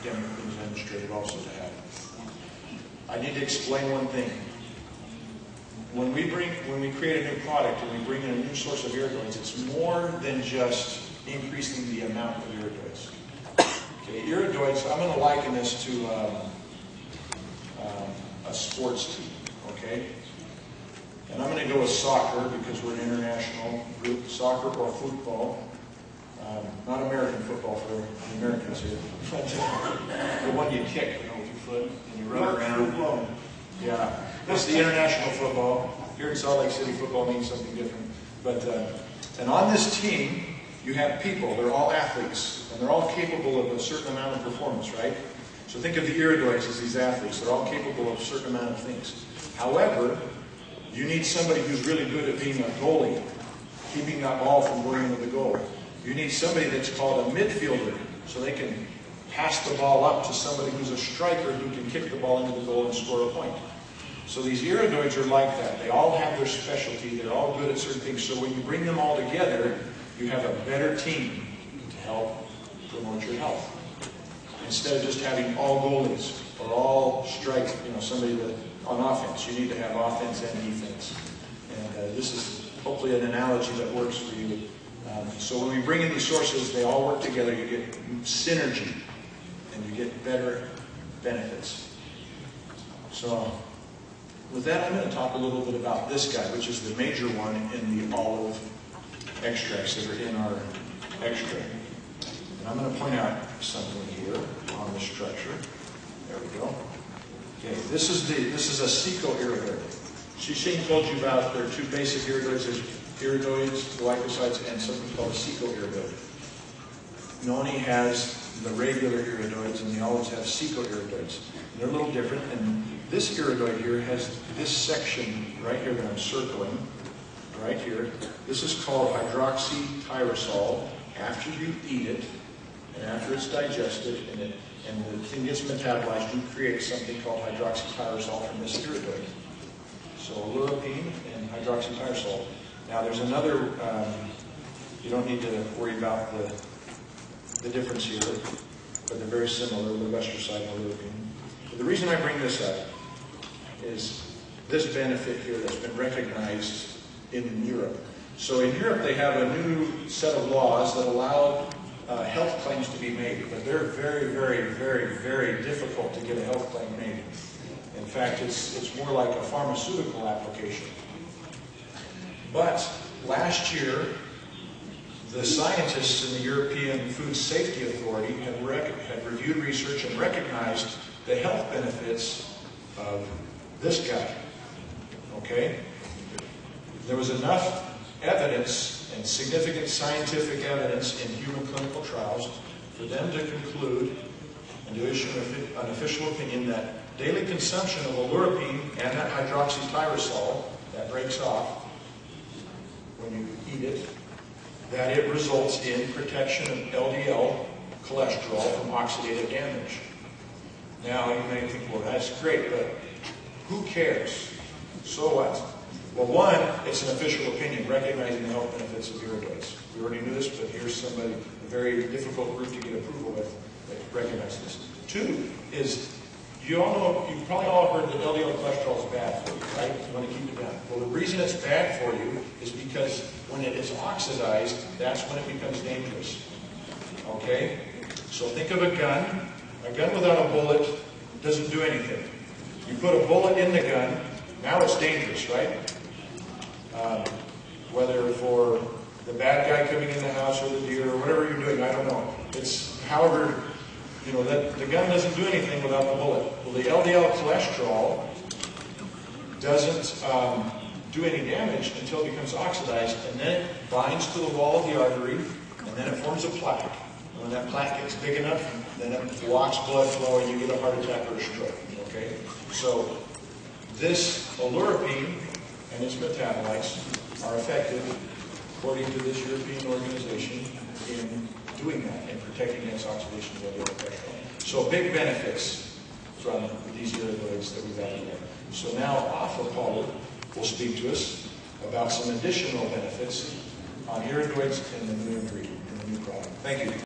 chemicals demonstrated also to have. I need to explain one thing. When we create a new product and we bring in a new source of iridoids, it's more than just increasing the amount of iridoids. Okay, iridoids, I'm going to liken this to a sports team, okay? And I'm going to go with soccer because we're an international group, soccer or football. Not American football for the Americans here, but the one you kick, you know, with your foot and you run around. Yeah, this is the international football. Here in Salt Lake City, football means something different. But and on this team, you have people. They're all athletes, and they're all capable of a certain amount of performance, right? So think of the iridoids as these athletes. They're all capable of a certain amount of things. However, you need somebody who's really good at being a goalie, keeping that ball from going into the goal. You need somebody that's called a midfielder, so they can pass the ball up to somebody who's a striker who can kick the ball into the goal and score a point. So these iridoids are like that. They all have their specialty. They're all good at certain things. So when you bring them all together, you have a better team to help promote your health. Instead of just having all goalies or all strike, you know, somebody that on offense. You need to have offense and defense. And this is hopefully an analogy that works for you. So when we bring in these sources, they all work together. You get synergy, and you get better benefits. So with that, I'm going to talk a little bit about this guy, which is the major one in the olive extracts that are in our extract. And I'm going to point out something here on the structure. There we go. Okay, this is a seco-iridoid. Shane told you about there are two basic iridoids. There's iridoids, glycosides, and something called a seco-iridoid. Noni has the regular iridoids, and the olives have seco-iridoids. They're a little different, and this iridoid here has this section right here that I'm circling, right here. This is called hydroxytyrosol. After you eat it, and after it's digested, and the thing gets metabolized, you create something called hydroxytyrosol from this iridoid. So oleuropein and hydroxytyrosol. Now there's another, you don't need to worry about the difference here, but they're very similar, levestroside and oleuropein. But the reason I bring this up is this benefit here that's been recognized in Europe. So in Europe they have a new set of laws that allow health claims to be made, but they're very, very, very, very difficult to get a health claim made. In fact, it's more like a pharmaceutical application. But last year, the scientists in the European Food Safety Authority had reviewed research and recognized the health benefits of this guy. Okay? There was enough evidence and significant scientific evidence in human clinical trials for them to conclude and to issue an official opinion that daily consumption of oleuropein and that hydroxytyrosol that breaks off when you eat it, that it results in protection of LDL cholesterol from oxidative damage. Now you may think, well, that's great, but who cares? So what? Well, one, it's an official opinion recognizing the health benefits of iridoids. We already knew this, but here's somebody, a very difficult group to get approval with that recognizes this. Two is, you probably all heard that LDL cholesterol is bad for you, right? You want to keep it down. Well, the reason it's bad for you is because when it is oxidized, that's when it becomes dangerous. Okay? So think of a gun. A gun without a bullet doesn't do anything. You put a bullet in the gun, now it's dangerous, right? Whether for the bad guy coming in the house or the deer or whatever you're doing, I don't know. It's however, you know, that the gun doesn't do anything without the bullet. Well, the LDL cholesterol doesn't do any damage until it becomes oxidized, and then it binds to the wall of the artery, and then it forms a plaque. And when that plaque gets big enough, then it blocks blood flow, and you get a heart attack or a stroke. Okay? So this oleuropein and its metabolites are effective, according to this European organization, in doing that and protecting against oxidation of LDL cholesterol. So big benefits from these iridoids that we've added there. So now Afra Paula will speak to us about some additional benefits on iridoids in the new ingredient, in the new product. Thank you.